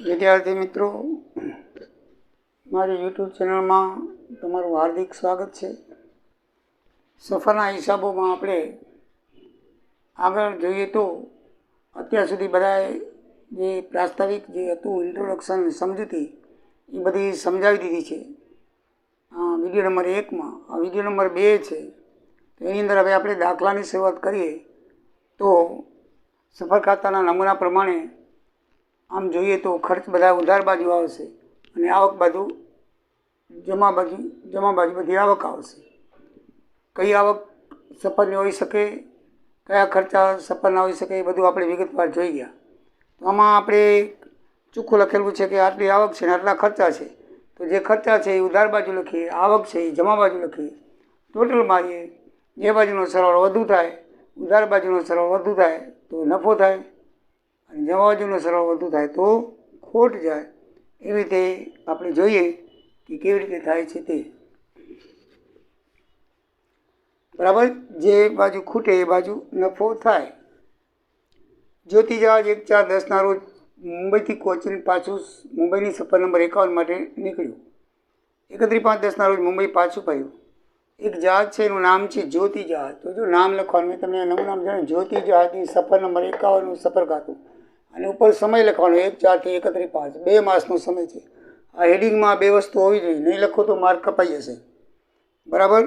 વિદ્યાર્થી મિત્રો, મારી યુટ્યુબ ચેનલમાં તમારું હાર્દિક સ્વાગત છે. સફરના હિસાબોમાં આપણે આગળ જોઈએ તો અત્યાર સુધી બધાએ જે પ્રાસ્તાવિક જે હતું ઇન્ટ્રોડક્શન સમજૂતી એ બધી સમજાવી દીધી છે વિડીયો નંબર 1માં. આ વિડીયો નંબર 2 છે. તો એની અંદર હવે આપણે દાખલાની શરૂઆત કરીએ તો સફર ખાતાના નમૂના પ્રમાણે આમ જોઈએ તો ખર્ચ બધા ઉધાર બાજુ આવશે અને આવક બાજુ જમા બાજુ બધી આવક આવશે. કઈ આવક સફરની હોઈ શકે, કયા ખર્ચા સફરના હોઈ શકે, એ બધું આપણે વિગતવાર જોઈ ગયા. તો આમાં આપણે ચોખ્ખું લખેલું છે કે આટલી આવક છે ને આટલા ખર્ચા છે. તો જે ખર્ચા છે એ ઉધાર બાજુ લખીએ, આવક છે એ જમા બાજુ લખીએ, ટોટલ મારીએ. જે બાજુનો સરવાળો વધુ થાય, ઉધાર બાજુનો સરવાળો વધુ થાય તો નફો થાય, અને જમા બાજુનો સરવાળો વધુ થાય તો ખોટ જાય. એવી રીતે આપણે જોઈએ કે કેવી રીતે થાય છે તે. બરાબર, જે બાજુ ખૂટે એ બાજુ નફો થાય. જ્યોતિ જહાજ 1/4/10 રોજ મુંબઈથી કોચીને પાછું મુંબઈની સફર નંબર 51 માટે નીકળ્યું. 31/5/10 રોજ મુંબઈ પાછું ફર્યું. એક જહાજ છે, એનું નામ છે જ્યોતિ જહાજ. તો જો નામ લખવાનું, મેં તમને નમૂનામાં જણાવ્યું, જ્યોતિ જહાજની સફર નંબર 51નું સફર ખાતું, અને ઉપર સમય લખવાનો 1/4 થી 31/5, 2 માસનો સમય છે. આ હેડિંગમાં 2 વસ્તુ હોવી જોઈએ, નહીં લખો તો માર્ક કપાઈ જશે. બરાબર,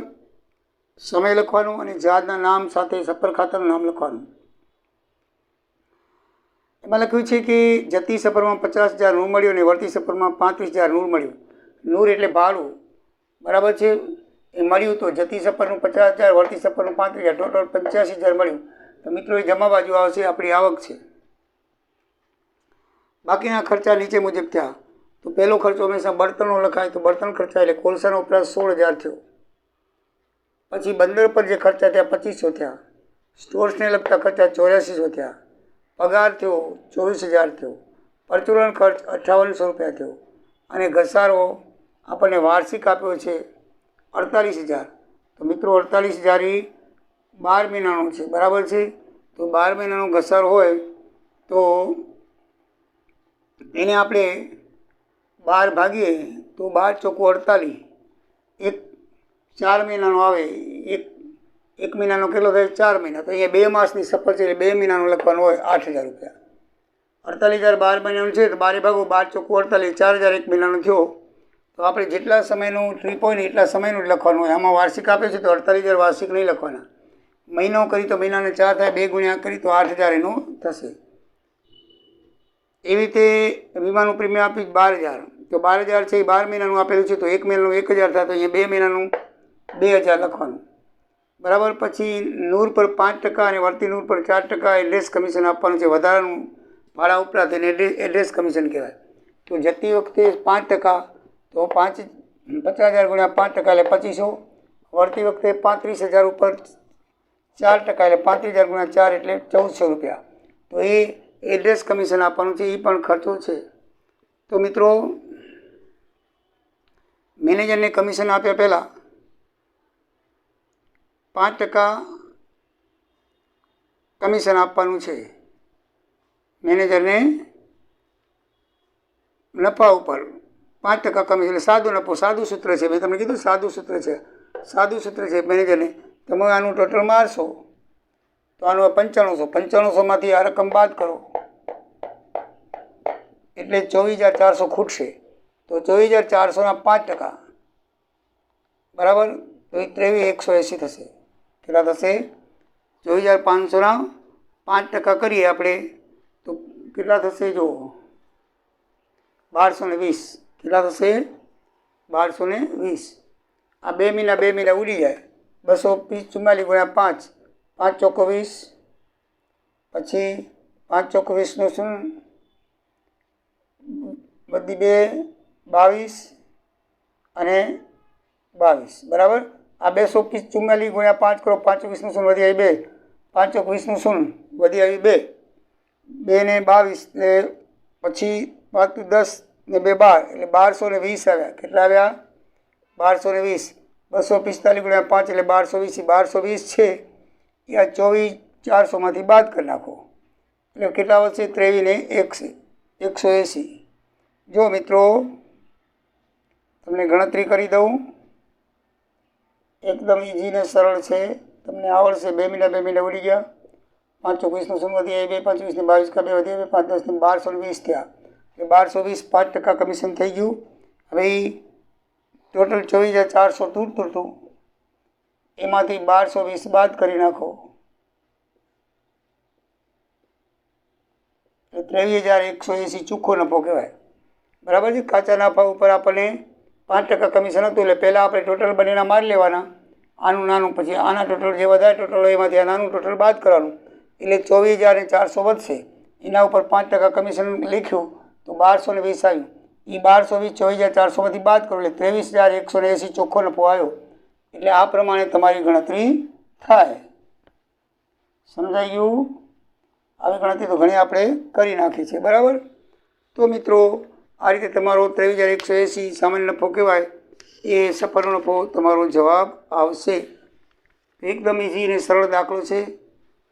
સમય લખવાનું અને જહાજના નામ સાથે સફર ખાતાનું નામ લખવાનું. એમાં લખ્યું છે કે જતી સફરમાં 50,000 નૂર મળ્યું અને વળતી સફરમાં 35,000 નૂર મળ્યું. નૂર એટલે ભાડું. બરાબર છે, એ મળ્યું તો જતી સફરનું 50,000, વળતી સફરનું 35,000, ટોટલ 85,000 મળ્યું. તો મિત્રો એ જમા બાજુ આવશે, આપણી આવક છે. બાકીના ખર્ચા નીચે મુજબ થયા. તો પહેલો ખર્ચો હંમેશા બળતણનો લખાય, તો બળતણ ખર્ચા એટલે કોલસાનો વપરાશ 16,000 થયો. પછી બંદર પર જે ખર્ચા થયા 2,500 થયા. સ્ટોર્સને લગતા ખર્ચા 8400 થયા. પગાર થયો 24,000 થયો. પરચુરણ ખર્ચ 5800 રૂપિયા થયો. અને ઘસારો આપણને વાર્ષિક આપ્યો છે 48,000. તો મિત્રો 48,000 એ 12 મહિનાનો છે. બરાબર છે, તો 12 મહિનાનો ઘસારો હોય તો એને આપણે 12 ભાગીએ તો 12 ચોખ્ખું 48. એક 4 મહિનાનો આવે, એક મહિનાનો કેટલો થાય? 4 મહિના. તો અહીંયા 2 માસની સફર છે એટલે 2 મહિનાનું લખવાનું હોય 8,000 રૂપિયા. 48,000 12 મહિનાનું છે તો 12 ભાગો 12 ચોખ્ખું 48, 4,000 એક મહિનાનો થયો. તો આપણે જેટલા સમયનું ટ્રીપ હોય ને એટલા સમયનું જ લખવાનું હોય. આમાં વાર્ષિક આપે છે તો 48,000 વાર્ષિક નહીં લખવાના. મહિનો કરી તો મહિનાને 4 થાય, 2 ગુણ્યા કરી તો 8,000 એનું થશે. એવી રીતે વીમાનું પ્રીમિયમ આપી 12,000. તો 12,000 છે એ 12 મહિનાનું આપેલું છે તો એક મહિનાનું 1,000 થાય, તો અહીંયા 2 મહિનાનું 2,000 લખવાનું. બરાબર, પછી નૂર પર 5% અને વળતી નૂર પર 4% એડ્રેસ કમિશન આપવાનું છે. વધારાનું ભાડા ઉપરાંત એને એડ્રેસ કમિશન કહેવાય. તો જતી વખતે 5%, તો 50,000 ગુણ્યા 5% એટલે 2,500. વળતી વખતે 35,000 ઉપર 4% એટલે 35,000 ગુણ્યા 4 એટલે 1,400 રૂપિયા. તો એ એડ્રેસ કમિશન આપવાનું છે, એ પણ ખર્ચો છે. તો મિત્રો, મેનેજરને કમિશન આપ્યા પહેલાં 5% કમિશન આપવાનું છે મેનેજરને. નફા ઉપર 5% કમિશન એટલે સાદું નફો. સાદું સૂત્ર છે, મેં તમને કીધું સાદું સૂત્ર છે. સાદું સૂત્ર છે મેનેજરને. તમે આનું ટોટલ મારશો તો આનું 9500. 9500માંથી આ રકમ બાદ કરો એટલે 24,400 ખૂટશે. તો 24,400ના 5%, બરાબર, તો એ 23,180 થશે. કેટલા થશે? 24,500ના 5% કરીએ આપણે તો કેટલા થશે? જો 1220. કેટલા થશે? 1220. આ 2 મહિના ઉડી જાય. 244 ગુણ્યા 5, 5 ચોખ્ખો 20, પછી 5 ચોખ્ખો 20નું શું? બધી 2 22 અને 22. બરાબર, આ 244 ગુણ્યા 5 કરો, 5 20નું શું વધી આવી 2, 5 20નું શું વધી આવી 2, 2 ને 22 એટલે પછી 5 10 ને 2 12 એટલે 1220 આવ્યા. કેટલા આવ્યા? 1220. 245 ગુણ્યા 5 એટલે 1220. 1220 છે એ આ 24,400માંથી બાદ કરી નાખો એટલે કેટલા વધશે? 23,180. જો મિત્રો તમને ગણતરી કરી દઉં, એકદમ ઇઝી ને સરળ છે, તમને આવડશે. 2 મહિના 2 મહિના ઉડી ગયા. 5 24 નું 0 વધી 2 5 20 ને 22 का 2 વધી 5 10 ને 1220 થયા. એટલે 1220 5% કમિશન થઈ ગયું. હવે ટોટલ 24,400 તૂટતું, એમાંથી 1220 બાદ કરી નાખો એટલે 23,180 ચોખ્ખો નફો કહેવાય. બરાબર છે. કાચા નફા ઉપર આપણને 5% કમિશન હતું, એટલે પહેલાં આપણે ટોટલ બંનેના માર લેવાના, આનું નાનું, પછી આના ટોટલ જે વધારે ટોટલ હોય એમાંથી આ નાનું ટોટલ બાદ કરવાનું, એટલે 24,400 વધશે. એના ઉપર 5% કમિશન લખ્યું તો 1220 આવ્યું. એ 1220 24,400માંથી બાદ કરો એટલે 23,180 ચોખ્ખો નફો આવ્યો. એટલે આ પ્રમાણે તમારી ગણતરી થાય. સમજાઈ ગયું? આવી ગણતરી તો ઘણી આપણે કરી નાખી છે. બરાબર. તો મિત્રો આ રીતે તમારો 23,180 સામાન્ય નફો કહેવાય એ સફરનો નફો તમારો જવાબ આવશે. એકદમ ઇઝી અને સરળ દાખલો છે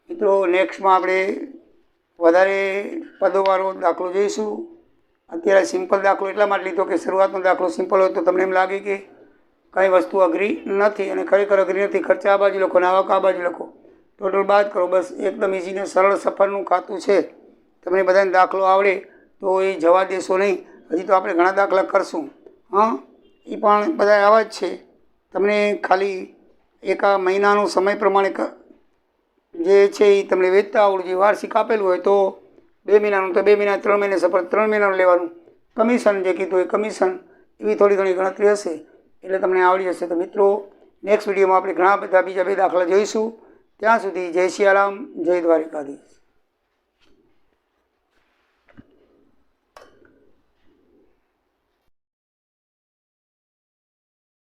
મિત્રો. નેક્સ્ટમાં આપણે વધારે પદોવાળો દાખલો જોઈશું. અત્યારે સિમ્પલ દાખલો એટલા માટે લીધો કે શરૂઆતનો દાખલો સિમ્પલ હોય તો તમને એમ લાગે કે કંઈ વસ્તુ અઘરી નથી, અને ખરેખર અઘરી નથી. ખર્ચા આ બાજુ લખો ને આવક આ બાજુ લખો, ટોટલ બાદ કરો, બસ એકદમ ઇઝી ને સરળ સફરનું ખાતું છે. તમને બધાને દાખલો આવડે તો એ જવા દેશો નહીં. હજી તો આપણે ઘણા દાખલા કરશું. હા, એ પણ બધા આવા જ છે. તમને ખાલી એક આ મહિનાનું સમય પ્રમાણે જે છે એ તમને વેચતા આવડવું જોઈએ. વાર્ષિક આપેલું હોય તો 2 મહિનાનું તો 2 મહિના, 3 મહિને સફળ 3 મહિનાનું લેવાનું. કમિશન જે કીધું એ કમિશન, એવી થોડી ઘણી ગણતરી હશે એટલે તમને આવડી જશે. તો મિત્રો નેક્સ્ટ વિડીયોમાં આપણે ઘણા બધા બીજા 2 દાખલા જોઈશું. ત્યાં સુધી જય સિયારામ, જય દ્વારિકાધીશ.